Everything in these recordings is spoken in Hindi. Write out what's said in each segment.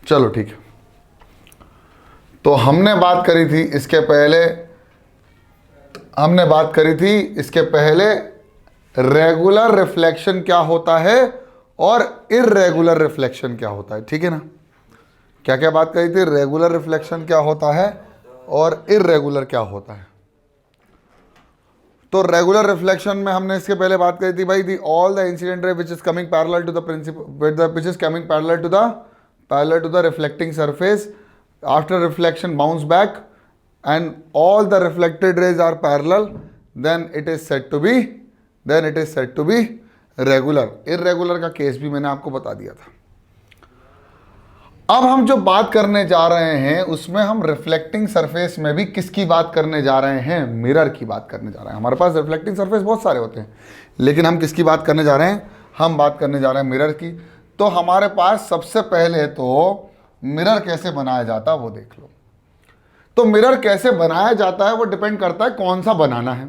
चलो ठीक है। तो हमने बात करी थी इसके पहले रेगुलर रिफ्लेक्शन क्या होता है और इर्रेगुलर रिफ्लेक्शन क्या होता है, ठीक है ना। क्या क्या बात करी थी, रेगुलर रिफ्लेक्शन क्या होता है और इर्रेगुलर क्या होता है। तो रेगुलर रिफ्लेक्शन में हमने इसके पहले बात करी थी भाई, the all the incident ray which is coming parallel to the principal which is coming parallel to the reflecting surface after reflection bounce back and all the reflected rays are parallel, then it is said to be regular. Irregular का केस भी मैंने आपको बता दिया था। अब हम जो बात करने जा रहे हैं उसमें हम रिफ्लेक्टिंग सरफेस में भी किसकी बात करने जा रहे हैं, मिरर की बात करने जा रहे हैं। हमारे पास रिफ्लेक्टिंग सरफेस बहुत सारे होते हैं, लेकिन हम किसकी बात करने जा रहे हैं, हम बात करने जा रहे हैं मिरर की। तो हमारे पास सबसे पहले तो मिरर कैसे बनाया जाता है वो देख लो। तो मिरर कैसे बनाया जाता है वो डिपेंड करता है कौन सा बनाना है।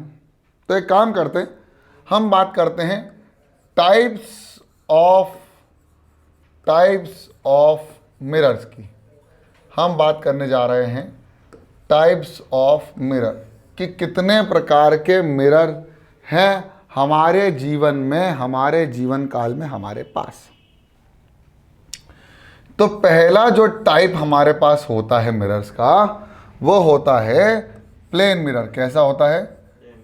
तो एक काम करते हैं, हम बात करते हैं टाइप्स ऑफ मिरर्स की। हम बात करने जा रहे हैं टाइप्स ऑफ मिरर कि कितने प्रकार के मिरर हैं हमारे जीवन में, हमारे जीवन काल में हमारे पास। तो पहला जो टाइप हमारे पास होता है मिरर्स का वो होता है प्लेन मिरर। कैसा होता है,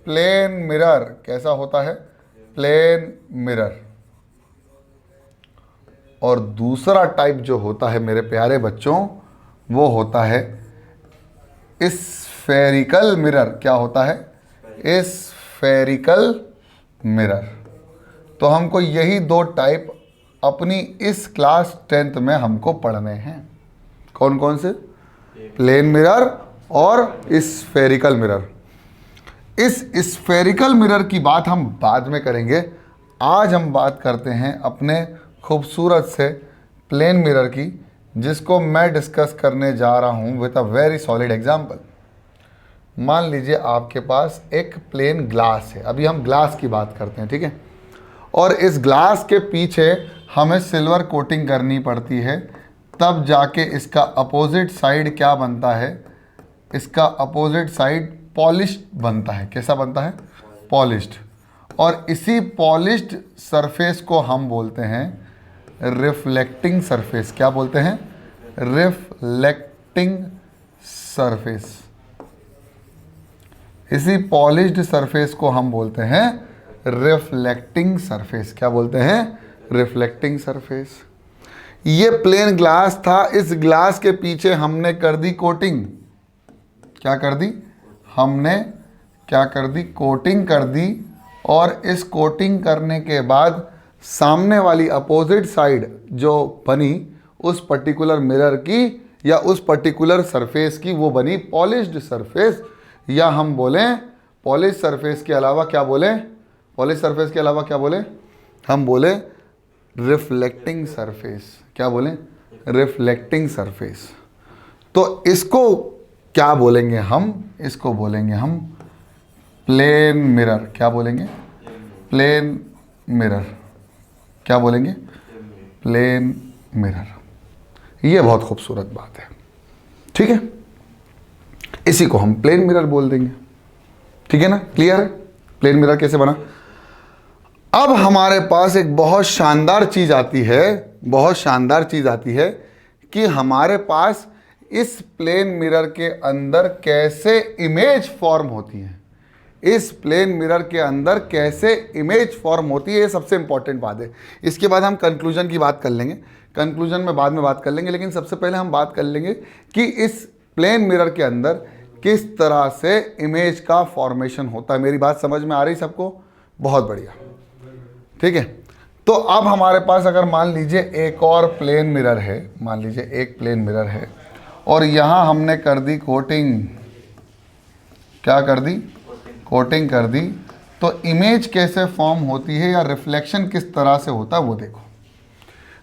प्लेन मिरर। कैसा होता है, प्लेन मिरर। और दूसरा टाइप जो होता है मेरे प्यारे बच्चों वो होता है स्फेरिकल मिरर। क्या होता है, स्फेरिकल मिरर। तो हमको यही दो टाइप अपनी इस क्लास 10th में हमको पढ़ने हैं। कौन कौन से, प्लेन मिरर और स्फेरिकल मिरर। इस स्फेरिकल मिरर की बात हम बाद में करेंगे। आज हम बात करते हैं अपने खूबसूरत से प्लेन मिरर की, जिसको मैं डिस्कस करने जा रहा हूँ with a very solid example. मान लीजिए आपके पास एक प्लेन ग्लास है, अभी हम ग्लास की बात करते हैं, ठीक है। और इस ग्लास के पीछे हमें सिल्वर कोटिंग करनी पड़ती है, तब जाके इसका अपोजिट साइड क्या बनता है, इसका अपोजिट साइड पॉलिश्ड बनता है। कैसा बनता है, पॉलिश्ड। और इसी पॉलिश्ड सरफेस को हम बोलते हैं रिफ्लेक्टिंग सरफेस। क्या बोलते हैं, रिफ्लेक्टिंग सरफेस। इसी पॉलिश्ड सरफेस को हम बोलते हैं रिफ्लेक्टिंग सरफेस। क्या बोलते हैं, रिफ्लेक्टिंग सरफेस। ये प्लेन ग्लास था, इस ग्लास के पीछे हमने कर दी कोटिंग। क्या कर दी, हमने क्या कर दी, कोटिंग कर दी। और इस कोटिंग करने के बाद सामने वाली अपोजिट साइड जो बनी उस पर्टिकुलर मिरर की या उस पर्टिकुलर सरफेस की, वो बनी पॉलिश्ड सरफेस। या हम बोलें पॉलिश सरफेस के अलावा क्या बोलें, पॉलिश सरफेस के अलावा क्या बोलें, हम बोले रिफ्लेक्टिंग सरफेस। क्या बोलें, रिफ्लेक्टिंग सरफेस। तो इसको क्या बोलेंगे हम, इसको बोलेंगे हम प्लेन मिरर। क्या बोलेंगे, प्लेन मिरर। क्या बोलेंगे, प्लेन मिरर। ये बहुत खूबसूरत बात है, ठीक है। इसी को हम प्लेन मिरर बोल देंगे, ठीक है ना, क्लियर है। प्लेन मिरर कैसे बना। अब हमारे पास एक बहुत शानदार चीज़ आती है, बहुत शानदार चीज़ आती है कि हमारे पास इस प्लेन मिरर के अंदर कैसे इमेज फॉर्म होती है। इस प्लेन मिरर के अंदर कैसे इमेज फॉर्म होती है, ये सबसे इंपॉर्टेंट बात है। इसके बाद हम कंक्लूजन की बात कर लेंगे, कंक्लूजन में बाद में बात कर लेंगे, लेकिन सबसे पहले हम बात कर लेंगे कि इस प्लेन मिरर के अंदर किस तरह से इमेज का फॉर्मेशन होता है। मेरी बात समझ में आ रही सबको, बहुत बढ़िया, ठीक है। तो अब हमारे पास अगर मान लीजिए एक और प्लेन मिरर है, मान लीजिए एक प्लेन मिरर है और यहाँ हमने कर दी कोटिंग। क्या कर दी, कोटिंग कर दी। तो इमेज कैसे फॉर्म होती है या रिफ्लेक्शन किस तरह से होता है वो देखो।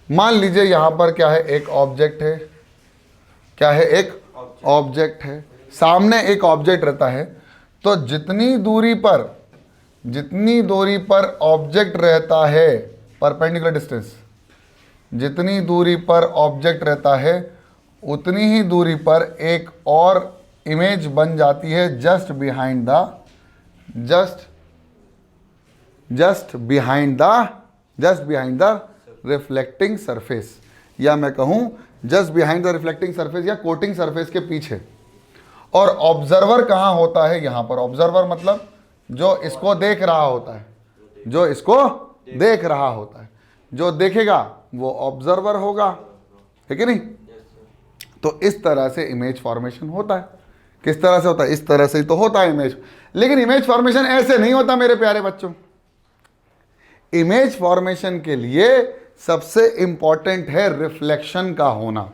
मान लीजिए यहाँ पर क्या है, एक ऑब्जेक्ट है। क्या है, एक ऑब्जेक्ट है, सामने एक ऑब्जेक्ट रहता है। तो जितनी दूरी पर ऑब्जेक्ट रहता है, परपेंडिकुलर डिस्टेंस, जितनी दूरी पर ऑब्जेक्ट रहता है उतनी ही दूरी पर एक और इमेज बन जाती है just behind the reflecting surface, या मैं कहूं just behind the reflecting surface या कोटिंग सरफेस के पीछे। और ऑब्जर्वर कहां होता है? यहां पर। ऑब्जर्वर मतलब जो इसको देख रहा होता है, जो इसको देख रहा होता है, जो देखेगा वो ऑब्जर्वर होगा, है कि नहीं? तो इस तरह से इमेज फॉर्मेशन होता है। किस तरह से होता है? इस तरह से ही तो होता है इमेज। लेकिन इमेज फॉर्मेशन ऐसे नहीं होता मेरे प्यारे बच्चों। इमेज फॉर्मेशन के लिए सबसे इंपॉर्टेंट है रिफ्लेक्शन का होना।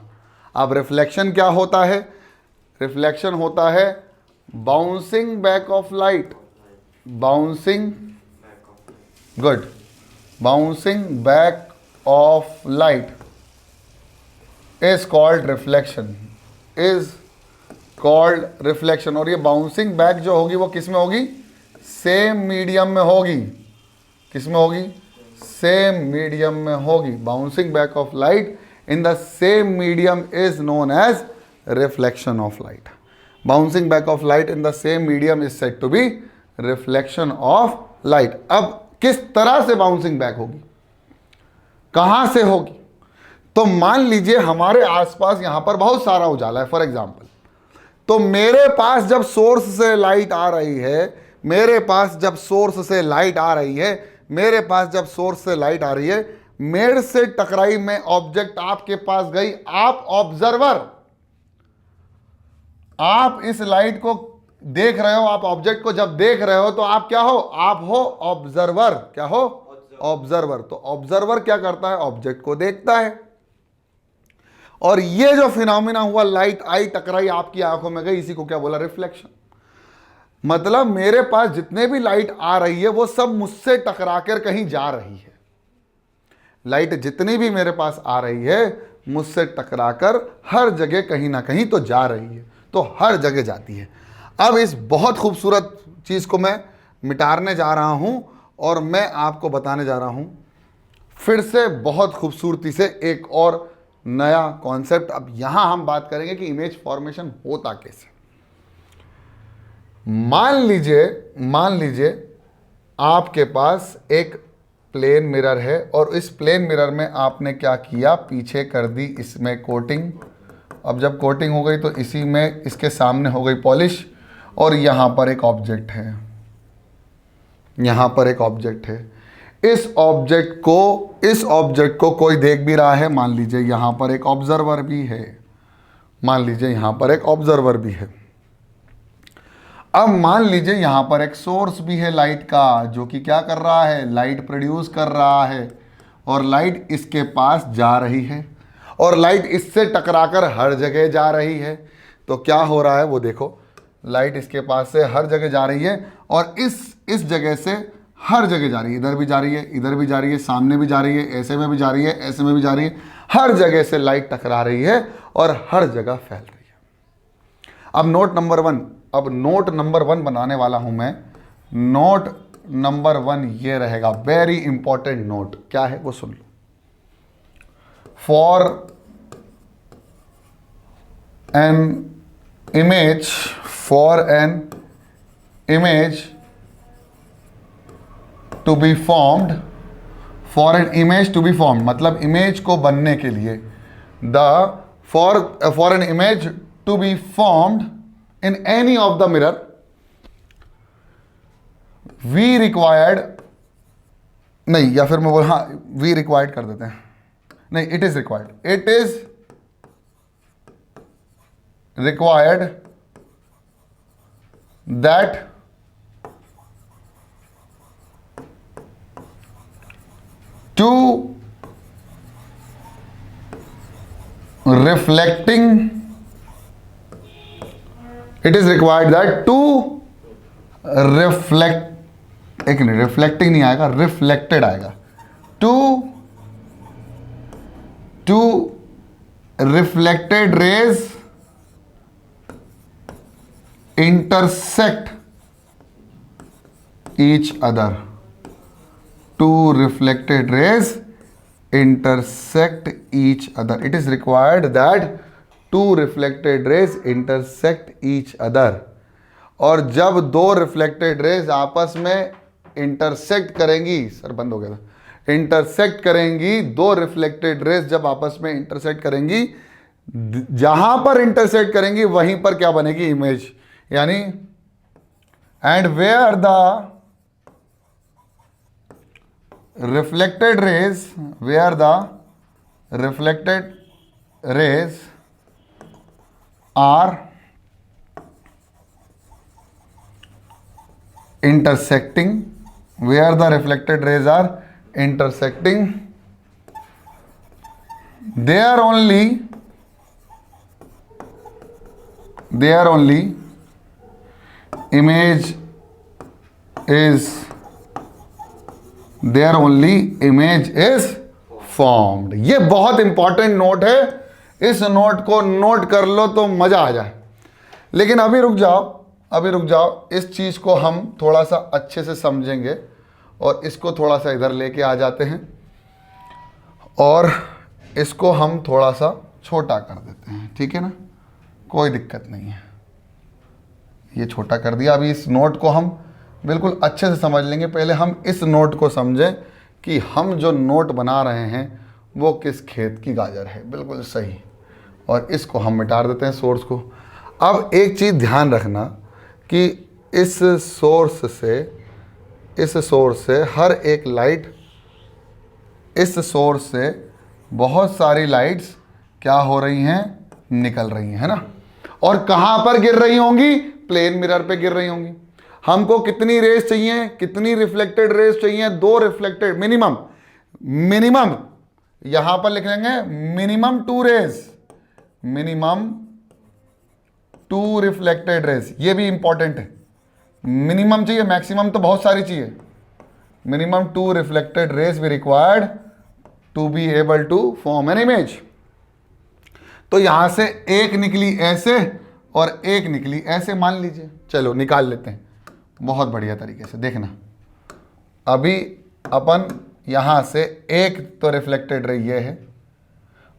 अब रिफ्लेक्शन क्या होता है? रिफ्लेक्शन होता है bouncing back of light, bouncing back of light is called reflection. और ये बाउंसिंग बैक जो होगी वो किस में होगी? सेम मीडियम में होगी। किस में होगी? सेम मीडियम में होगी। Bouncing back of light in the same medium is known as reflection of light. Bouncing back of light in the same medium is said to be reflection of light. अब किस तरह से बाउंसिंग बैक होगी, कहां से होगी? तो मान लीजिए हमारे आसपास यहां पर बहुत सारा उजाला है फॉर एग्जाम्पल, तो मेरे पास जब सोर्स से लाइट आ रही है, मेरे पास जब सोर्स से लाइट आ रही है, मेरे से टकराई में ऑब्जेक्ट आपके पास गई, आप ऑब्जर्वर, आप इस लाइट को देख रहे हो, आप ऑब्जेक्ट को जब देख रहे हो तो आप क्या हो? आप हो ऑब्जर्वर। क्या हो? ऑब्जर्वर। तो ऑब्जर्वर क्या करता है? ऑब्जेक्ट को देखता है। और ये जो फिनोमिना हुआ, लाइट आई, टकराई, आपकी आंखों में गई, इसी को क्या बोला? रिफ्लेक्शन। मतलब मेरे पास जितने भी लाइट आ रही है वो सब मुझसे टकराकर कहीं जा रही है। लाइट जितनी भी मेरे पास आ रही है मुझसे टकराकर हर जगह कहीं ना कहीं तो जा रही है, तो हर जगह जाती है। अब इस बहुत खूबसूरत चीज़ को मैं मिटाने जा रहा हूं और मैं आपको बताने जा रहा हूं फिर से बहुत खूबसूरती से एक और नया कॉन्सेप्ट। अब यहां हम बात करेंगे कि इमेज फॉर्मेशन होता कैसे। मान लीजिए आपके पास एक प्लेन मिरर है और इस प्लेन मिरर में आपने क्या किया? पीछे कर दी इसमें कोटिंग। अब जब कोटिंग हो गई तो इसी में इसके सामने हो गई पॉलिश, और यहां पर एक ऑब्जेक्ट है, यहां पर एक ऑब्जेक्ट है। इस ऑब्जेक्ट को कोई देख भी रहा है। मान लीजिए यहां पर एक ऑब्जर्वर भी है, अब मान लीजिए यहां पर एक सोर्स भी है लाइट का, जो कि क्या कर रहा है? लाइट प्रोड्यूस कर रहा है, और लाइट इसके पास जा रही है, और लाइट इससे टकराकर हर जगह जा रही है। तो क्या हो रहा है वो देखो, लाइट इसके पास से हर जगह जा रही है, और इस जगह से हर जगह जा रही है। इधर भी जा रही है, इधर भी जा रही है, सामने भी जा रही है, ऐसे में भी जा रही है, ऐसे में भी जा रही है। हर जगह से लाइट टकरा रही है और हर जगह फैल रही है। अब नोट नंबर वन बनाने वाला हूं मैं। नोट नंबर 1 ये रहेगा, वेरी इंपॉर्टेंट नोट। क्या है वो सुन लो। For an image to be formed, मतलब इमेज को बनने के लिए, for an image to be formed in any of the mirror, we required, नहीं, या फिर मैं बोल, हाँ, वी रिक्वायर्ड कर देते हैं, नहीं, it is required that two reflecting, it is required that to reflect, एक नहीं, रिफ्लेक्टिंग नहीं आएगा, रिफ्लेक्टेड आएगा। Two reflected rays intersect each other, two reflected rays intersect each other, it is required that two reflected rays intersect each other, और जब दो रिफ्लेक्टेड रेज आपस में इंटरसेक्ट करेंगी, सर बंद हो गया था, इंटरसेक्ट करेंगी, दो रिफ्लेक्टेड रेज जब आपस में इंटरसेक्ट करेंगी, जहां पर इंटरसेक्ट करेंगी वहीं पर क्या बनेगी, इमेज, यानी and where the reflected rays, where the reflected rays are intersecting, where the reflected rays are intersecting, there only image is there only image is formed. ये बहुत इंपॉर्टेंट नोट है, इस नोट को नोट कर लो तो मजा आ जाए। लेकिन अभी रुक जाओ, इस चीज को हम थोड़ा सा अच्छे से समझेंगे और इसको थोड़ा सा इधर लेके आ जाते हैं और इसको हम थोड़ा सा छोटा कर देते हैं, ठीक है ना, कोई दिक्कत नहीं है। ये छोटा कर दिया। अभी इस नोट को हम बिल्कुल अच्छे से समझ लेंगे। पहले हम इस नोट को समझें कि हम जो नोट बना रहे हैं वो किस खेत की गाजर है, बिल्कुल सही। और इसको हम मिटा देते हैं, सोर्स को। अब एक चीज़ ध्यान रखना कि इस सोर्स से हर एक लाइट, इस सोर्स से बहुत सारी लाइट्स क्या हो रही हैं, निकल रही हैं, है ना। और कहाँ पर गिर रही होंगी, प्लेन मिरर पे गिर रही होंगी। हमको कितनी रेज चाहिए, कितनी रिफ्लेक्टेड रेज चाहिए, दो रिफ्लेक्टेड, मिनिमम यहां पर लिख लेंगे मिनिमम टू रिफ्लेक्टेड रेज। ये भी इंपॉर्टेंट है, मिनिमम चाहिए, मैक्सिमम तो बहुत सारी चाहिए। Minimum two reflected rays we required to be able to form an image. तो यहां से एक निकली ऐसे और एक निकली ऐसे, मान लीजिए। चलो निकाल लेते हैं बहुत बढ़िया तरीके से, देखना। अभी अपन यहां से एक तो रिफ्लेक्टेड रे ये है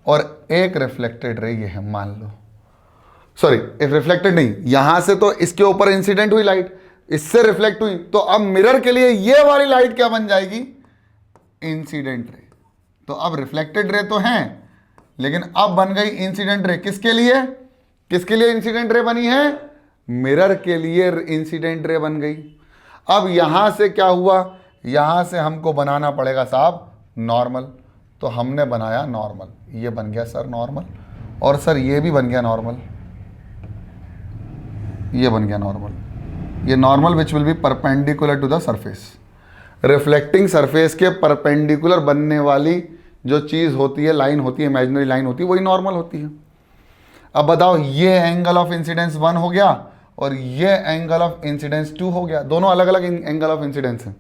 और एक रिफ्लेक्टेड रे ये है, मान लो। सॉरी, एक रिफ्लेक्टेड नहीं, यहां से तो इसके ऊपर इंसिडेंट हुई लाइट, इससे रिफ्लेक्ट हुई, तो अब मिरर के लिए ये वाली लाइट क्या बन जाएगी, इंसिडेंट रे। तो अब रिफ्लेक्टेड रे तो हैं, लेकिन अब बन गई इंसिडेंट रे। किसके लिए इंसिडेंट रे बनी है, मिरर के लिए इंसिडेंट रे बन गई। अब यहां से क्या हुआ, यहां से हमको बनाना पड़ेगा साहब नॉर्मल। तो हमने बनाया नॉर्मल, ये बन गया सर नॉर्मल, और सर ये भी बन गया नॉर्मल, ये बन गया नॉर्मल। ये normal which will be perpendicular to the surface. Reflecting surface के परपेंडिकुलर बनने वाली जो चीज़ होती है, लाइन होती है, इमेजिनरी लाइन होती है, वही नॉर्मल होती है। अब बताओ, ये एंगल ऑफ इंसिडेंस 1 हो गया और ये एंगल ऑफ इंसिडेंस 2 हो गया, दोनों अलग अलग एंगल ऑफ इंसिडेंस हैं।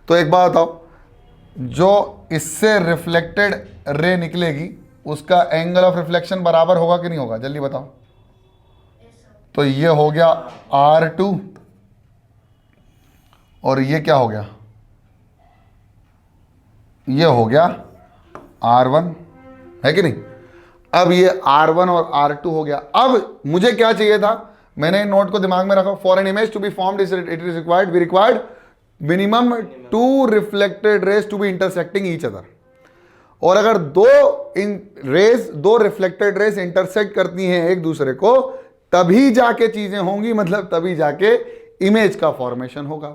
तो एक बात बताओ, जो इससे रिफ्लेक्टेड रे निकलेगी उसका एंगल ऑफ रिफ्लेक्शन बराबर होगा कि नहीं होगा, जल्दी बताओ। तो ये हो गया R2 और ये क्या हो गया, ये हो गया R1, है कि नहीं। अब ये R1 और R2 हो गया। अब मुझे क्या चाहिए था, मैंने नोट को दिमाग में रखा, for an image to be formed it is required, we required minimum two reflected rays to be intersecting each other. और अगर दो रिफ्लेक्टेड रेज इंटरसेक्ट करती हैं एक दूसरे को, तभी जाके चीजें होंगी, मतलब तभी जाके इमेज का फॉर्मेशन होगा।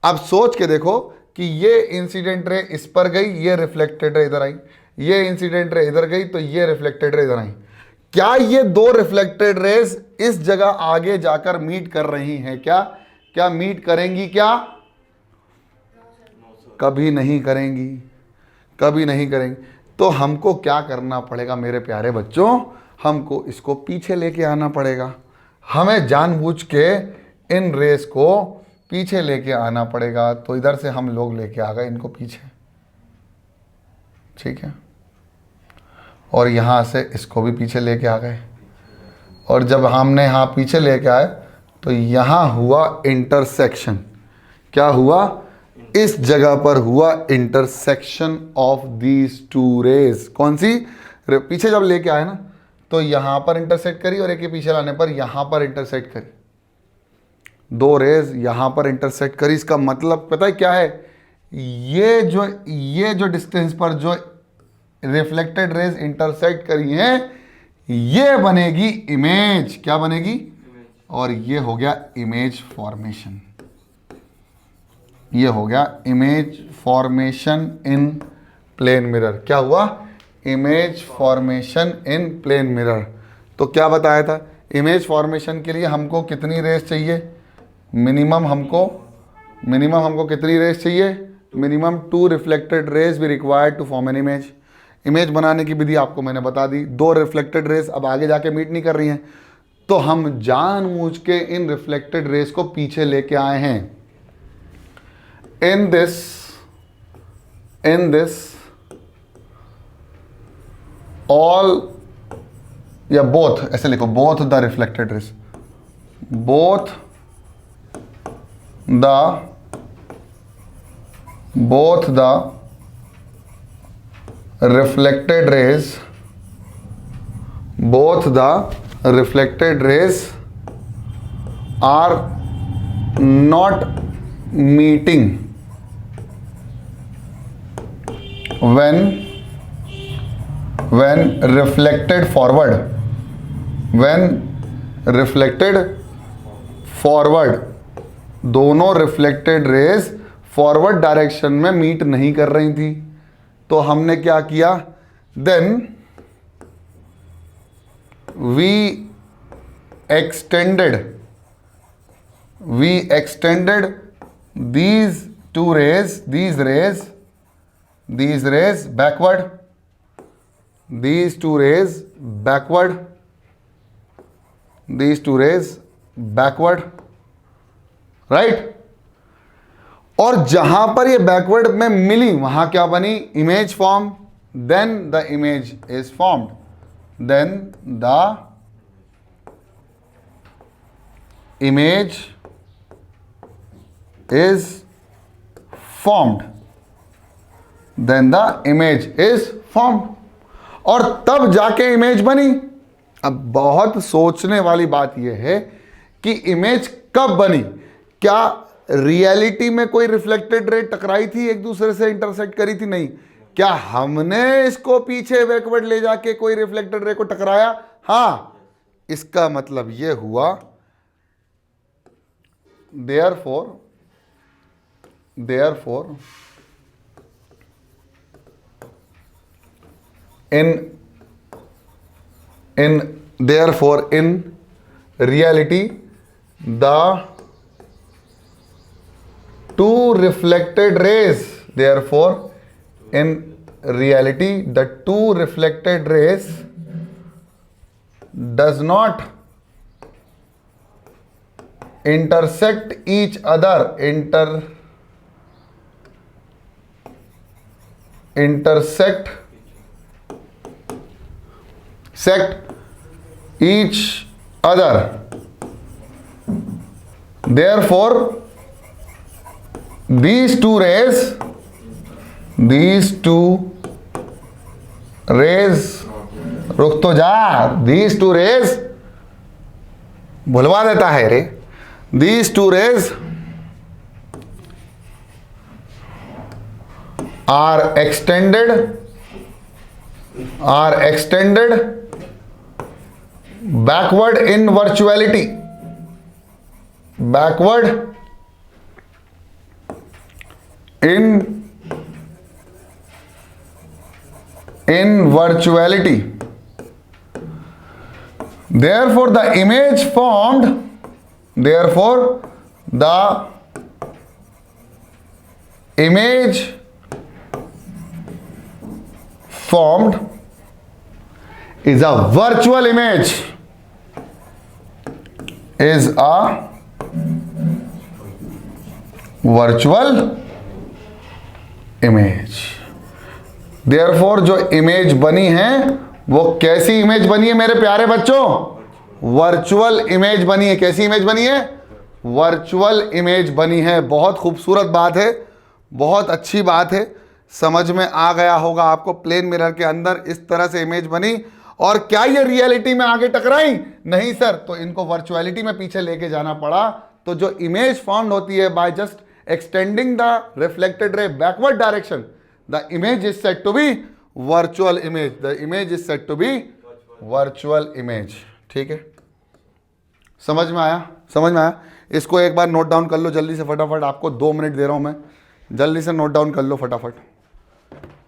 अब सोच के देखो कि ये इंसिडेंट रे इस पर गई, ये रिफ्लेक्टेड रे इधर आई, ये इंसिडेंट रे इधर गई, तो ये रिफ्लेक्टेड रे इधर आई। क्या ये दो रिफ्लेक्टेड रेज इस जगह आगे जाकर मीट कर रही हैं, क्या मीट करेंगी, क्या कभी नहीं करेंगी, कभी नहीं करेंगी। तो हमको क्या करना पड़ेगा मेरे प्यारे बच्चों, हमको इसको पीछे लेके आना पड़ेगा। हमें जानबूझ के इन रेस को पीछे लेके आना पड़ेगा। तो इधर से हम लोग लेके आ गए इनको पीछे, ठीक है, और यहाँ से इसको भी पीछे लेके आ गए। और जब हमने यहाँ पीछे लेके आए तो यहाँ हुआ इंटरसेक्शन। क्या हुआ, इस जगह पर हुआ intersection of these two rays. कौन सी, पीछे जब लेके आए ना, तो यहाँ पर इंटरसेक्ट करी और एक के पीछे लाने पर यहाँ पर इंटरसेक्ट करी, दो रेज यहाँ पर इंटरसेक्ट करी। इसका मतलब पता है क्या है, ये जो डिस्टेंस पर जो रिफ्लेक्टेड रेज इंटरसेक्ट करी हैं ये बनेगी इमेज। क्या बनेगी? और ये हो गया इमेज फॉर्मेशन। ये हो गया image formation in plane mirror. क्या हुआ? Image formation in plane mirror. तो क्या बताया था, इमेज फॉर्मेशन के लिए हमको कितनी रेज चाहिए? मिनिमम हमको कितनी रेज चाहिए? मिनिमम 2 रिफ्लेक्टेड रेज भी required to form an image. Image बनाने की विधि आपको मैंने बता दी। 2 रिफ्लेक्टेड रेज अब आगे जाके मीट नहीं कर रही हैं, तो हम जानबूझ के इन रिफ्लेक्टेड रेज को पीछे लेके आए हैं। इन दिस ऑल या बोथ, ऐसे लिखो, both the reflected raise, both the reflected rays, both the reflected rays are not meeting when reflected forward, दोनों रिफ्लेक्टेड रेज फॉरवर्ड डायरेक्शन में मीट नहीं कर रही थी। तो हमने क्या किया? Then we extended these rays backward, these two rays backward, right. और जहां पर ये बैकवर्ड में मिली वहां क्या बनी? Image form. Then the image is formed, और तब जाके इमेज बनी। अब बहुत सोचने वाली बात यह है कि इमेज कब बनी? क्या रियलिटी में कोई रिफ्लेक्टेड रे टकराई थी, एक दूसरे से इंटरसेक्ट करी थी? नहीं। क्या हमने इसको पीछे बैकवर्ड ले जाके कोई रिफ्लेक्टेड रे को टकराया? हाँ। इसका मतलब यह हुआ therefore in reality the two reflected rays does not intersect each other, intersect each other. Therefore, these two rays रुक तो जा, these two rays भुलवा देता है रे। These two rays are extended backward in virtuality, in virtuality. Therefore the image formed is a virtual image, Therefore जो इमेज बनी है वो कैसी इमेज बनी है मेरे प्यारे बच्चों? वर्चुअल इमेज बनी है। कैसी इमेज बनी है? वर्चुअल इमेज बनी है। बहुत खूबसूरत बात है, बहुत अच्छी बात है। समझ में आ गया होगा आपको, प्लेन मिरर के अंदर इस तरह से इमेज बनी और क्या ये रियलिटी में आगे टकराई? नहीं सर, तो इनको वर्चुअलिटी में पीछे लेके जाना पड़ा। तो जो इमेज फॉर्म्ड होती है by just extending the reflected ray backward direction, the image is said to be virtual image. The image is said to be virtual image. ठीक है, समझ में आया? समझ में आया? इसको एक बार नोट डाउन कर लो जल्दी से फटाफट, आपको 2 मिनट दे रहा हूं मैं, जल्दी से नोट डाउन कर लो फटाफट,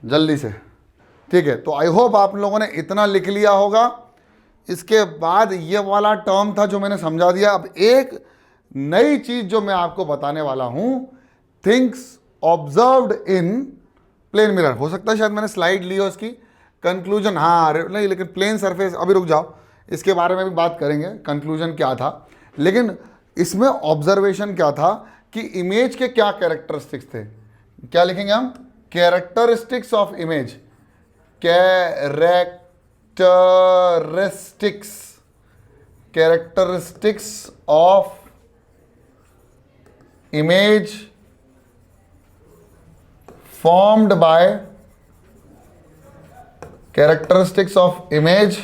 जल्दी से। ठीक है, तो आई होप आप लोगों ने इतना लिख लिया होगा। इसके बाद ये वाला टर्म था जो मैंने समझा दिया। अब एक नई चीज जो मैं आपको बताने वाला हूं, things observed in plane mirror. हो सकता है शायद मैंने स्लाइड ली हो इसकी, कंक्लूजन, हाँ नहीं, लेकिन प्लेन सरफेस, अभी रुक जाओ, इसके बारे में भी बात करेंगे, कंक्लूजन क्या था। लेकिन इसमें ऑब्जर्वेशन क्या था कि इमेज के क्या कैरेक्टरिस्टिक्स थे। क्या लिखेंगे हम? Characteristics of image, characteristics of image formed by characteristics of image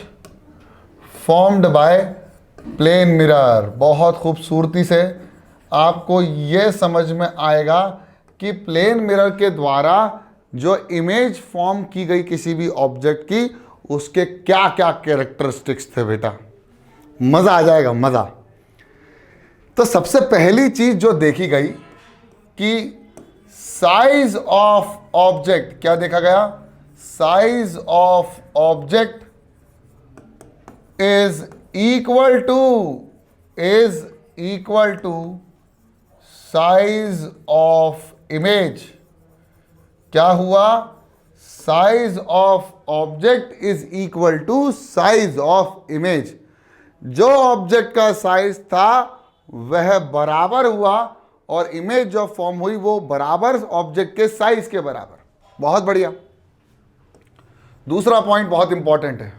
formed by plane mirror। बहुत खूबसूरती से आपको यह समझ में आएगा कि प्लेन मिरर के द्वारा जो इमेज फॉर्म की गई किसी भी ऑब्जेक्ट की, उसके क्या क्या कैरेक्टरिस्टिक्स थे बेटा। मजा आ जाएगा, मजा। तो सबसे पहली चीज जो देखी गई कि साइज ऑफ ऑब्जेक्ट, क्या देखा गया? Size of object is equal to size of image. क्या हुआ? Size of object is equal to size of image. जो ऑब्जेक्ट का साइज था वह बराबर हुआ और इमेज जो फॉर्म हुई वो बराबर ऑब्जेक्ट के साइज के बराबर। बहुत बढ़िया। दूसरा पॉइंट बहुत इंपॉर्टेंट है,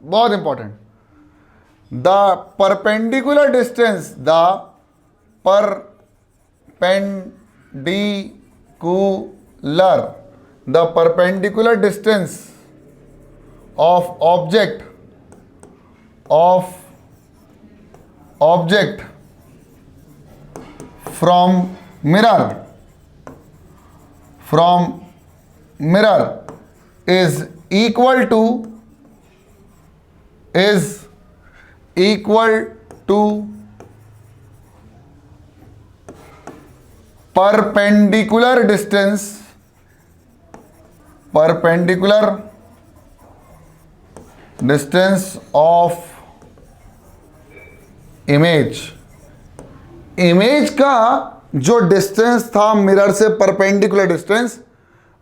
बहुत important. The perpendicular distance, the perpendicular distance of object from mirror is equal to perpendicular distance of image। Image का जो डिस्टेंस था मिरर से, परपेंडिकुलर डिस्टेंस,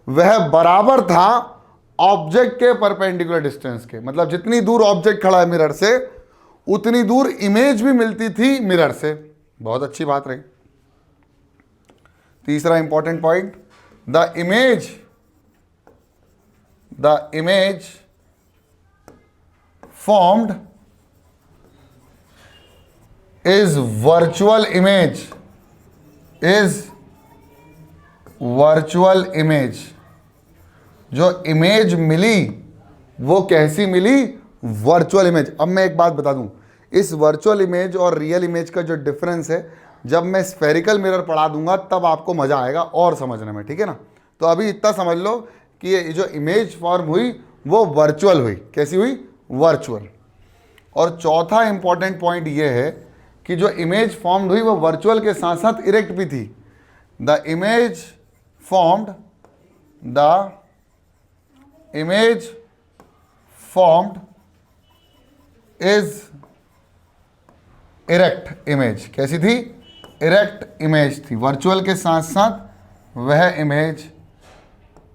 वह बराबर था ऑब्जेक्ट के परपेंडिकुलर डिस्टेंस के। मतलब जितनी दूर ऑब्जेक्ट खड़ा है मिरर से, उतनी दूर इमेज भी मिलती थी मिरर से। बहुत अच्छी बात रही। तीसरा important point, the image formed is virtual image। जो इमेज मिली वो कैसी मिली? Virtual image. अब मैं एक बात बता दूं, इस वर्चुअल इमेज और रियल इमेज का जो डिफरेंस है, जब मैं स्फेरिकल मिरर पढ़ा दूंगा तब आपको मजा आएगा और समझने में। ठीक है ना? तो अभी इतना समझ लो कि ये जो इमेज फॉर्म हुई वो वर्चुअल हुई। कैसी हुई? वर्चुअल। और चौथा इंपॉर्टेंट पॉइंट ये है कि जो इमेज फॉर्म्ड हुई वो वर्चुअल के साथ साथ इरेक्ट भी थी। The image formed is erect image. कैसी थी? इरेक्ट इमेज थी। वर्चुअल के साथ साथ वह इमेज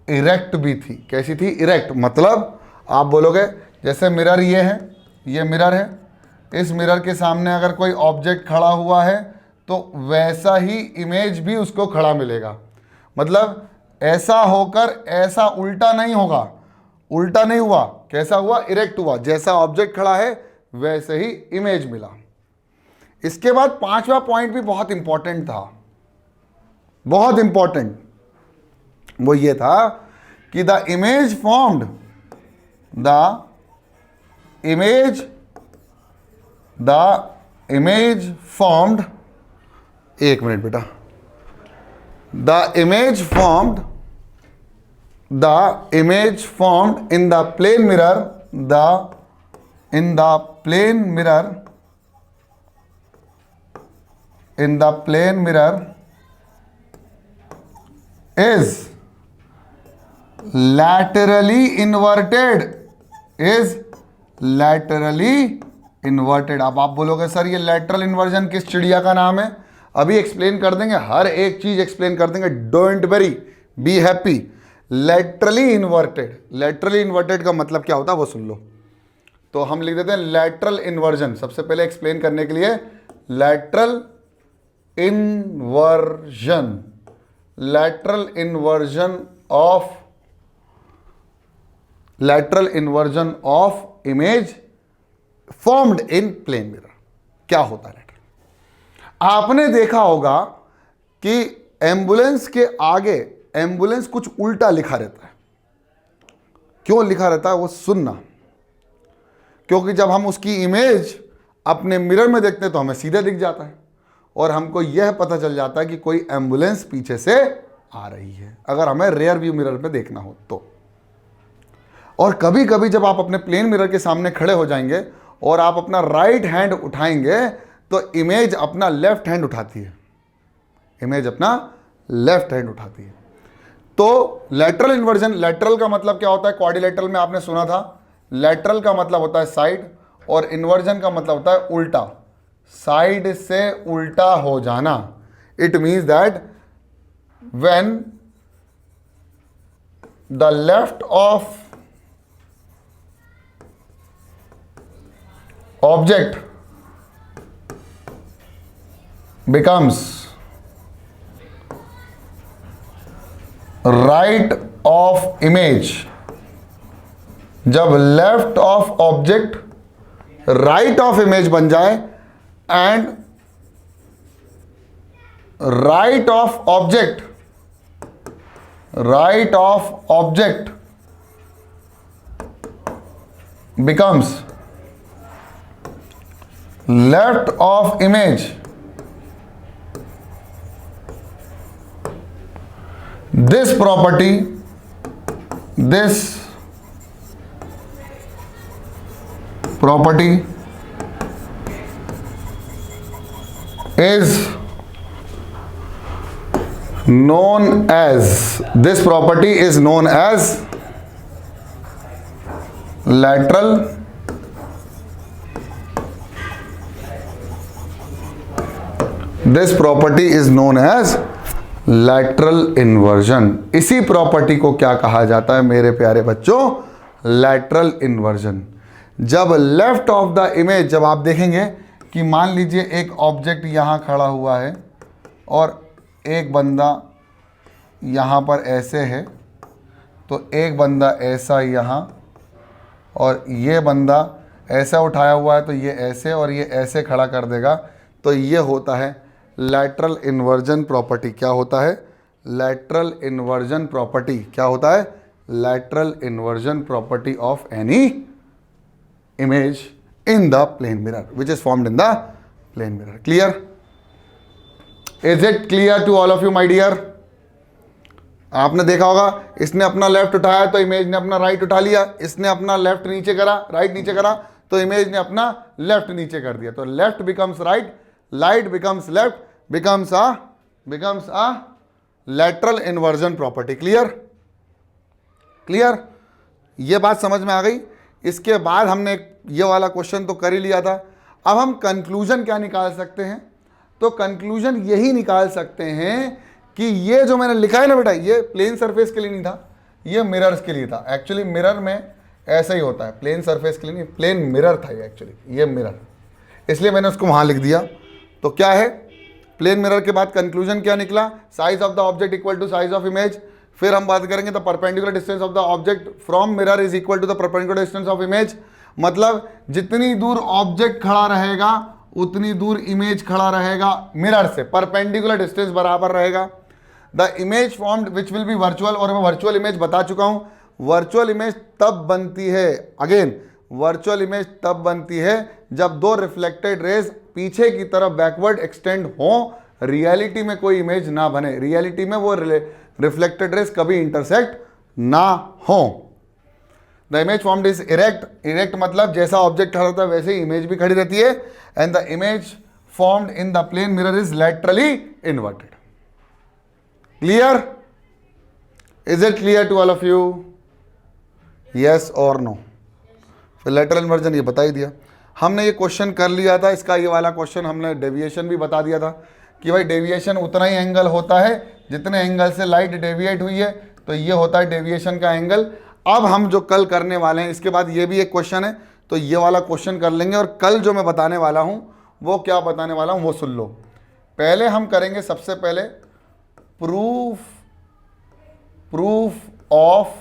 इरेक्ट भी थी। कैसी थी? इरेक्ट। मतलब आप बोलोगे जैसे मिरर ये है, ये मिरर है, इस मिरर के सामने अगर कोई ऑब्जेक्ट खड़ा हुआ है तो वैसा ही इमेज भी उसको खड़ा मिलेगा। मतलब ऐसा होकर ऐसा उल्टा नहीं होगा, उल्टा नहीं हुआ। कैसा हुआ? इरेक्ट हुआ। जैसा ऑब्जेक्ट खड़ा है वैसे ही इमेज मिला। इसके बाद पांचवा पॉइंट भी बहुत इंपॉर्टेंट था, बहुत इंपॉर्टेंट। वो ये था कि the image formed image formed, एक मिनट बेटा, the image formed in the plane mirror, in the plane mirror is laterally inverted, अब आप बोलोगे सर ये लैटरल इन्वर्जन किस चिड़िया का नाम है? अभी एक्सप्लेन कर देंगे, हर एक चीज एक्सप्लेन कर देंगे, don't worry, be happy. Laterally inverted का मतलब क्या होता है वो सुन लो। तो हम लिख देते हैं लैटरल इन्वर्जन। सबसे पहले एक्सप्लेन करने के लिए lateral inversion of image formed in plane mirror. क्या होता है लैटरल? आपने देखा होगा कि एम्बुलेंस के आगे एम्बुलेंस कुछ उल्टा लिखा रहता है। क्यों लिखा रहता है वो सुनना, क्योंकि जब हम उसकी इमेज अपने मिरर में देखते हैं तो हमें सीधे दिख जाता है और हमको यह पता चल जाता है कि कोई एम्बुलेंस पीछे से आ रही है, अगर हमें रियर व्यू मिरर में देखना हो तो। और कभी कभी जब आप अपने प्लेन मिरर के सामने खड़े हो जाएंगे और आप अपना राइट हैंड उठाएंगे तो इमेज अपना लेफ्ट हैंड उठाती है, तो लैटरल इन्वर्जन, लैटरल का मतलब क्या होता है? क्वाड्रिलेटरल में आपने सुना था, लैटरल का मतलब होता है साइड और इन्वर्जन का मतलब होता है उल्टा, साइड से उल्टा हो जाना। It means that when the left of object becomes right of image, जब left of object right of image बन जाए and right of object becomes left of image, this property is known as lateral inversion. इसी प्रॉपर्टी को क्या कहा जाता है मेरे प्यारे बच्चों? Lateral inversion. जब लेफ्ट ऑफ द इमेज, जब आप देखेंगे कि मान लीजिए एक ऑब्जेक्ट यहाँ खड़ा हुआ है और एक बंदा यहाँ पर ऐसे है, तो एक बंदा ऐसा यहाँ और ये बंदा ऐसा उठाया हुआ है, तो ये ऐसे और ये ऐसे खड़ा कर देगा, तो ये होता है लैटरल इन्वर्जन प्रॉपर्टी। क्या होता है? Lateral inversion property. क्या होता है? Lateral inversion property of any image in the plane mirror which is formed in the plane mirror. Clear? Is it clear to all of you my dear? आपने देखा होगा, इसने अपना लेफ्ट उठाया तो इमेज ने अपना राइट उठा लिया, इसने अपना लेफ्ट नीचे करा, राइट नीचे करा, तो इमेज ने अपना लेफ्ट नीचे कर दिया। तो left becomes right, right becomes left, becomes a lateral inversion property। Clear? ये बात समझ में आ गई? इसके बाद हमने ये वाला क्वेश्चन तो कर ही लिया था। अब हम कंक्लूजन क्या निकाल सकते हैं? तो कंक्लूजन यही निकाल सकते हैं कि ये जो मैंने लिखा है ना बेटा, ये प्लेन सरफेस के लिए नहीं था, ये मिरर्स के लिए था। एक्चुअली मिरर में ऐसा ही होता है, प्लेन सरफेस के लिए नहीं, प्लेन मिरर था ये एक्चुअली, ये मिरर, इसलिए मैंने उसको वहां लिख दिया। तो क्या है प्लेन मिरर के बाद कंक्लूजन क्या निकला? Size of the object equal to size of image. फिर हम बात करेंगे the perpendicular distance of the object from mirror is equal to the perpendicular distance of image. मतलब जितनी दूर ऑब्जेक्ट खड़ा रहेगा उतनी दूर इमेज खड़ा रहेगा मिरर से, परपेंडिकुलर डिस्टेंस बराबर रहेगा। The image formed which will B virtual, और मैं वर्चुअल इमेज बता चुका हूं। वर्चुअल इमेज तब बनती है, अगेन वर्चुअल इमेज तब बनती है जब दो रिफ्लेक्टेड रेज पीछे की तरफ बैकवर्ड एक्सटेंड हो, रियलिटी में कोई इमेज ना बने, रियलिटी में वो रिफ्लेक्टेड रेज कभी इंटरसेक्ट ना हो। The image formed is erect, erect मतलब जैसा ऑब्जेक्ट खड़ा होता है वैसे ही इमेज भी खड़ी रहती है। And the image formed in the plane mirror is laterally inverted. Clear? Is it clear to all of you? Yes और नो? फिर लैटरल इन्वर्जन ये बता ही दिया हमने, ये क्वेश्चन कर लिया था इसका, ये वाला क्वेश्चन हमने डेविएशन भी बता दिया था कि भाई डेविएशन उतना ही एंगल होता है जितने एंगल से लाइट डेविएट हुई है, तो ये होता है डेविएशन का एंगल। अब हम जो कल करने वाले हैं, इसके बाद ये भी एक क्वेश्चन है, तो ये वाला क्वेश्चन कर लेंगे। और कल जो मैं बताने वाला हूँ वो क्या बताने वाला हूँ वो सुन लो। पहले हम करेंगे सबसे पहले प्रूफ ऑफ,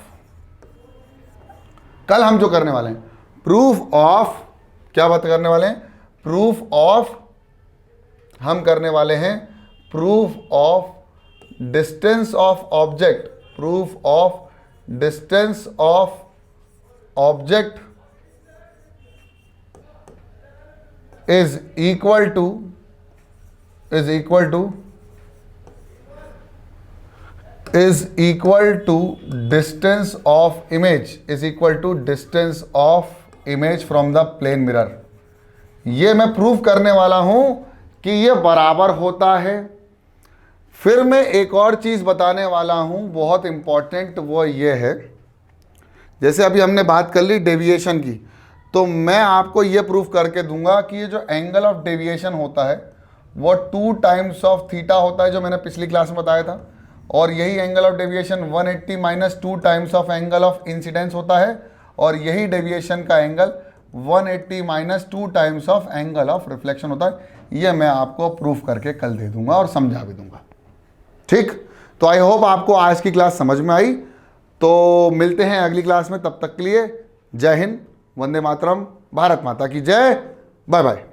कल हम जो करने वाले हैं प्रूफ ऑफ, क्या बात करने वाले हैं? प्रूफ ऑफ, हम करने वाले हैं proof of distance of object, proof of distance of object is equal to distance of image, is equal to distance of image from the plane mirror. ये मैं प्रूफ करने वाला हूं कि ये बराबर होता है। फिर मैं एक और चीज बताने वाला हूं बहुत इंपॉर्टेंट, वो ये है, जैसे अभी हमने बात कर ली डेविएशन की, तो मैं आपको ये प्रूफ करके दूंगा कि ये जो एंगल ऑफ डेविएशन होता है वो 2 टाइम्स ऑफ थीटा होता है, जो मैंने पिछली क्लास में बताया था। और यही angle of deviation 180 minus 2 times of angle of incidence होता है। और यही डेविएशन का angle 180 minus 2 times of angle of reflection होता है। ये मैं आपको प्रूफ करके कल दे दूंगा और समझा भी दूंगा। ठीक, तो आई होप आपको आज की क्लास समझ में आई। तो मिलते हैं अगली क्लास में, तब तक के लिए जय हिंद, वंदे मातरम, भारत माता की जय, बाय बाय।